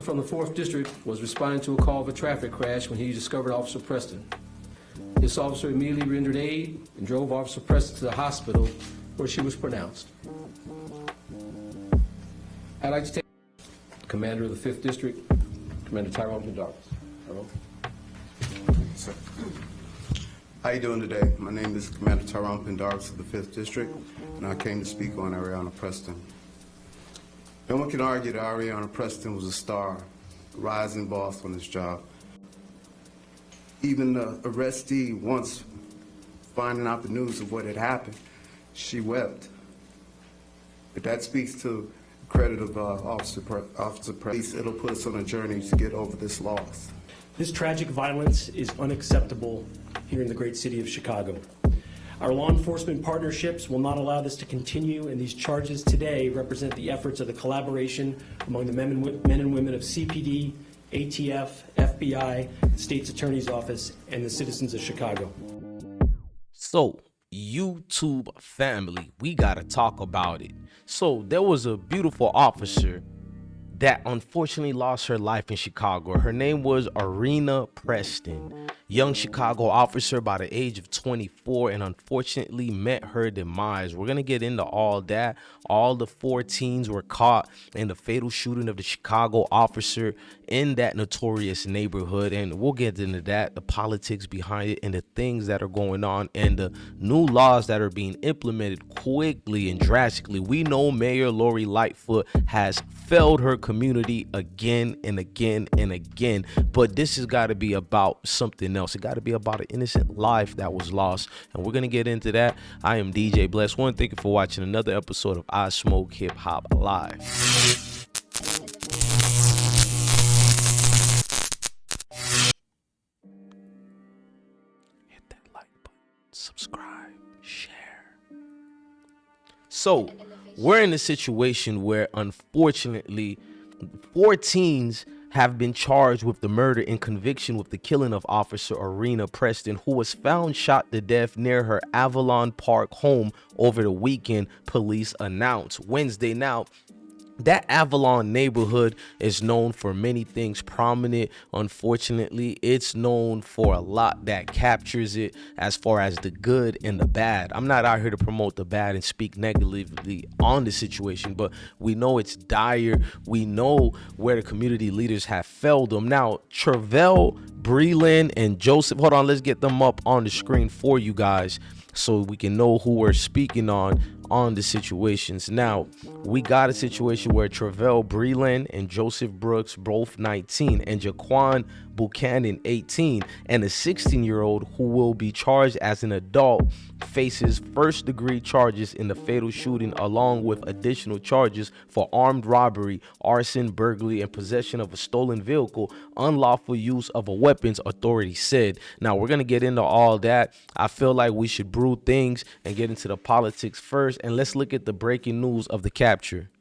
from the 4th District was responding to a call of a traffic crash when he discovered Officer Preston. This officer immediately rendered aid and drove Officer Preston to the hospital where she was pronounced. I'd like to take the Commander of the 5th District, Commander Tyrone Pendarvis. Tyrone. Sir. How you doing today? My name is Commander Tyrone Pendarvis of the 5th District, and I came to speak on Areanah Preston. No one can argue that Areanah Preston was a star, a rising boss on his job. Even the arrestee, once finding out the news of what had happened, she wept. But that speaks to the credit of Officer Preston. It'll put us on a journey to get over this loss. This tragic violence is unacceptable here in the great city of Chicago. Our law enforcement partnerships will not allow this to continue, and these charges today represent the efforts of the collaboration among the men and women of CPD, ATF, FBI, the State's Attorney's Office, and the citizens of Chicago. So, YouTube family, we gotta talk about it. So, there was a beautiful officer that unfortunately lost her life in Chicago. Her name was Areanah Preston, young Chicago officer by the age of 24, and unfortunately met her demise. We're gonna get into all that. All the 4 teens were caught in the fatal shooting of the Chicago officer in that notorious neighborhood, and we'll get into that, the politics behind it, and the things that are going on, and the new laws that are being implemented quickly and drastically. We know Mayor Lori Lightfoot has failed her community again and again and again, but this has got to be about something else. It got to be about an innocent life that was lost, and we're gonna get into that. I am DJ Bless One. Thank you for watching another episode of I Smoke Hip Hop Live. Hit that like button, subscribe, share. So we're in a situation where unfortunately 4 teens have been charged with the murder and conviction with the killing of Officer Aréanah Preston, who was found shot to death near her Avalon Park home over the weekend, police announced Wednesday. Now, that Avalon neighborhood is known for many things prominent. Unfortunately, it's known for a lot that captures it as far as the good and the bad. I'm not out here to promote the bad and speak negatively on the situation, but we know it's dire. We know where the community leaders have failed them. Now, Travell, Breland, and Joseph, hold on, let's get them up on the screen for you guys so we can know who we're speaking on the situations. Now, we got a situation where Travell Breland and Joseph Brooks, both 19, and Jaquan Buchanan, 18, and a 16-year-old who will be charged as an adult, faces first-degree charges in the fatal shooting, along with additional charges for armed robbery, arson, burglary, and possession of a stolen vehicle, unlawful use of a weapons, authorities said. Now, we're going to get into all that. I feel like we should brew things and get into the politics first, and let's look at the breaking news of the capture.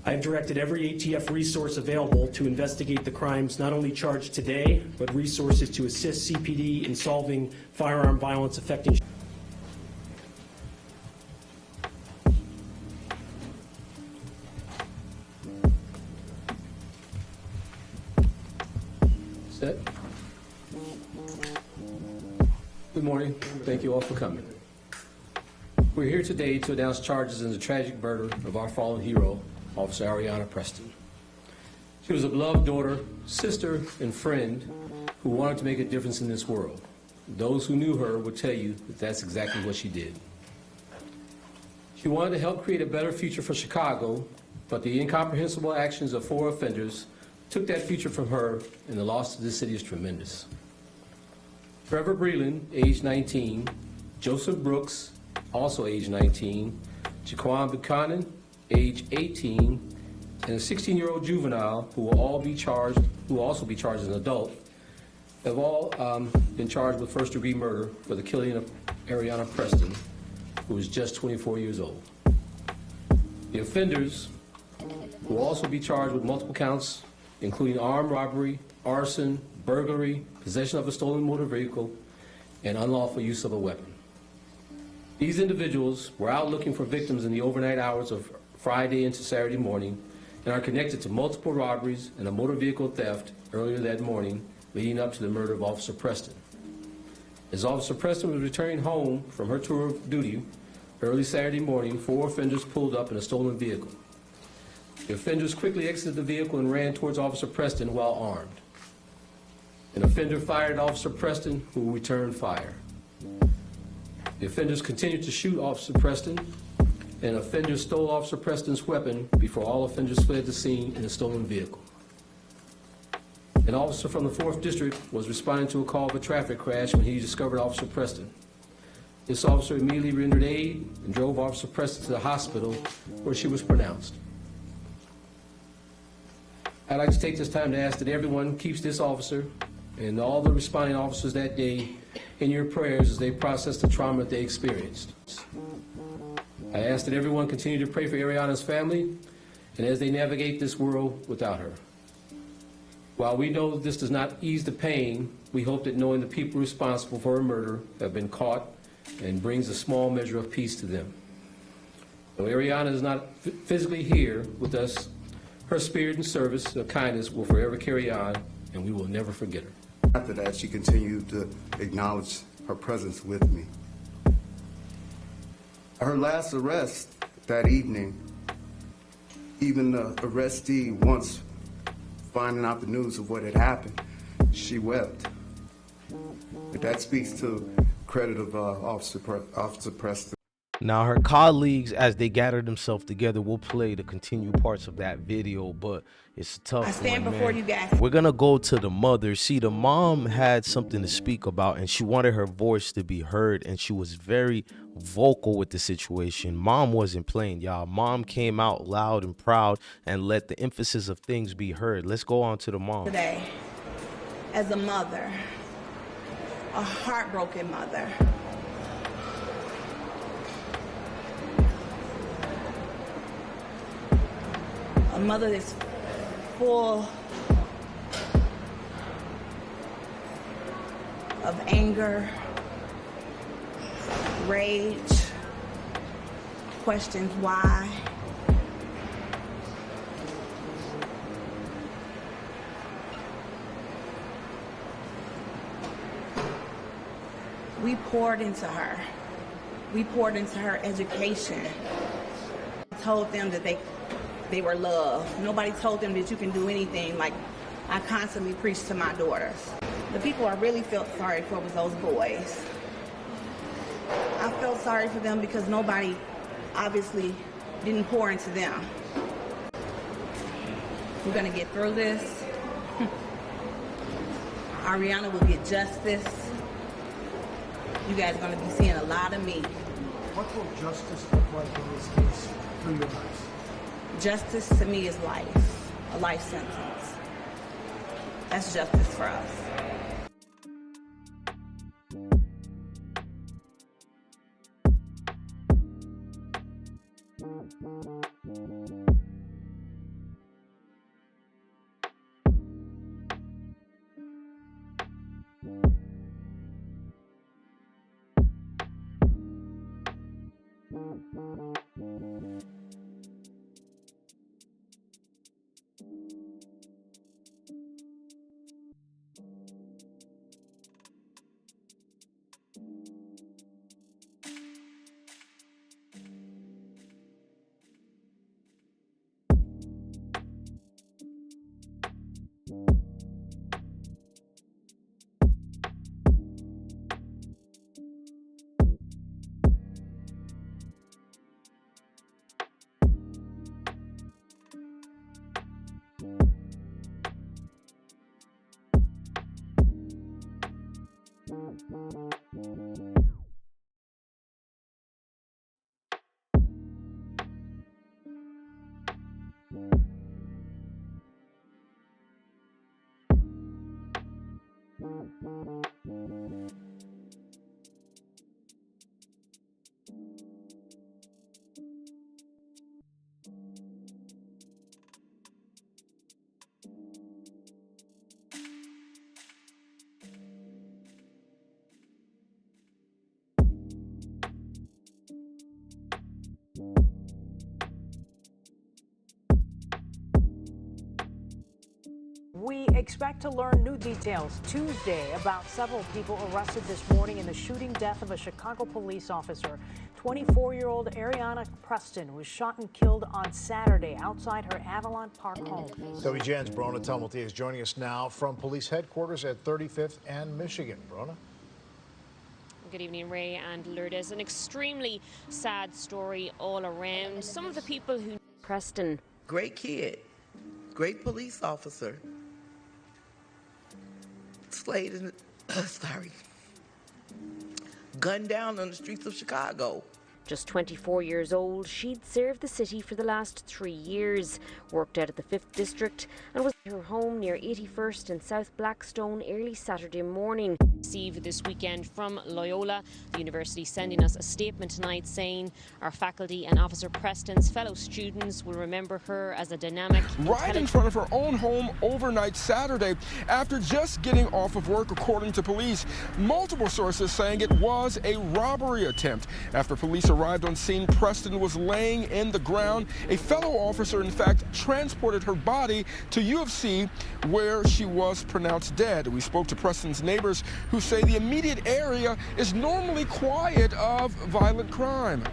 I have directed every ATF resource available to investigate the crimes not only charged today, but resources to assist CPD in solving firearm violence affecting. Set. Good morning. Thank you all for coming. We're here today to announce charges in the tragic murder of our fallen hero, Officer Aréanah Preston. She was a beloved daughter, sister, and friend who wanted to make a difference in this world. Those who knew her would tell you that that's exactly what she did. She wanted to help create a better future for Chicago, but the incomprehensible actions of 4 offenders took that future from her, and the loss to this city is tremendous. Trevor Breland, age 19, Joseph Brooks, also age 19, Jaquan Buchanan, age 18, and a 16-year-old juvenile who will also be charged as an adult, have all been charged with first-degree murder for the killing of Areanah Preston, who was just 24 years old. The offenders will also be charged with multiple counts, including armed robbery, arson, burglary, possession of a stolen motor vehicle, and unlawful use of a weapon. These individuals were out looking for victims in the overnight hours of Friday into Saturday morning and are connected to multiple robberies and a motor vehicle theft earlier that morning leading up to the murder of Officer Preston. As Officer Preston was returning home from her tour of duty early Saturday morning, 4 offenders pulled up in a stolen vehicle. The offenders quickly exited the vehicle and ran towards Officer Preston while armed. An offender fired at Officer Preston, who returned fire. The offenders continued to shoot Officer Preston, and offenders stole Officer Preston's weapon before all offenders fled the scene in a stolen vehicle. An officer from the 4th District was responding to a call of a traffic crash when he discovered Officer Preston. This officer immediately rendered aid and drove Officer Preston to the hospital where she was pronounced. I'd like to take this time to ask that everyone keeps this officer and all the responding officers that day in your prayers as they process the trauma that they experienced. I ask that everyone continue to pray for Areanah's family and as they navigate this world without her. While we know that this does not ease the pain, we hope that knowing the people responsible for her murder have been caught and brings a small measure of peace to them. Though Areanah is not physically here with us, her spirit and service of kindness will forever carry on, and we will never forget her. After that, she continued to acknowledge her presence with me. Her last arrest that evening, even the arrestee, once finding out the news of what had happened, she wept. But that speaks to credit of Officer Preston. Now, her colleagues, as they gathered themselves together, will play the continued parts of that video, but it's a tough I stand one, before man. you guys. We're gonna go to the mother. See, the mom had something to speak about, and she wanted her voice to be heard, and she was very vocal with the situation. Mom wasn't playing, y'all. Mom came out loud and proud and let the emphasis of things be heard. Let's go on to the mom. Today, as a mother, a heartbroken mother, a mother that's full of anger, rage, questions why. We poured into her. We poured into her education. Told them that they were loved. Nobody told them that you can do anything, like I constantly preach to my daughters. The people I really felt sorry for was those boys. I felt sorry for them because nobody obviously didn't pour into them. We're gonna get through this. Areanah will get justice. You guys are gonna be seeing a lot of me. What will justice look like in this case through your eyes? Justice to me is life, a life sentence. That's justice for us. We expect to learn new details Tuesday about several people arrested this morning in the shooting death of a Chicago police officer. 24-year-old Areanah Preston was shot and killed on Saturday outside her Avalon Park home. WGN's Brona Tumulty is joining us now from police headquarters at 35th and Michigan. Brona? Good evening, Ray and Lourdes. An extremely sad story all around. Some of the people who... Preston. Great kid, great police officer. Slayed in, gunned down on the streets of Chicago. Just 24 years old, she'd served the city for the last 3 years, worked out at the 5th District and was at her home near 81st and South Blackstone early Saturday morning. Received this weekend from Loyola, the university sending us a statement tonight saying our faculty and Officer Preston's fellow students will remember her as a dynamic... Right in front of her own home overnight Saturday after just getting off of work, according to police. Multiple sources saying it was a robbery attempt. After police arrived on scene, Preston was laying in the ground. A fellow officer, in fact, transported her body to U of C, where she was pronounced dead. We spoke to Preston's neighbors, who say the immediate area is normally quiet of violent crime.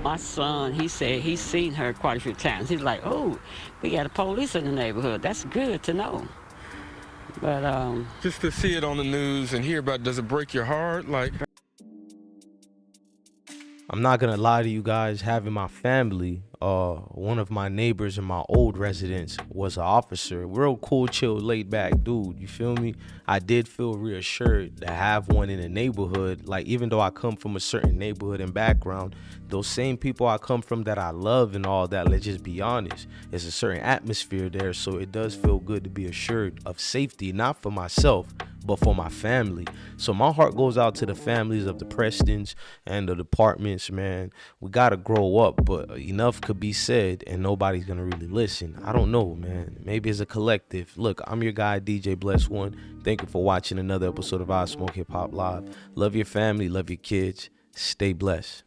My son, he said he's seen her quite a few times. He's like, oh, we got a police in the neighborhood. That's good to know. But just to see it on the news and hear about it, does it break your heart? Like, I'm not gonna lie to you guys, having my family, one of my neighbors in my old residence was an officer. Real cool, chill, laid back dude, you feel me? I did feel reassured to have one in the neighborhood. Like, even though I come from a certain neighborhood and background, those same people I come from that I love and all that, let's just be honest, there's a certain atmosphere there, so it does feel good to be assured of safety, not for myself, but for my family. So my heart goes out to the families of the Prestons and the departments, man. We gotta grow up, but enough could be said and nobody's gonna really listen. I don't know, man. Maybe as a collective. Look, I'm your guy, DJ Bless One. Thank you for watching another episode of I Smoke Hip Hop Live. Love your family, love your kids. Stay blessed.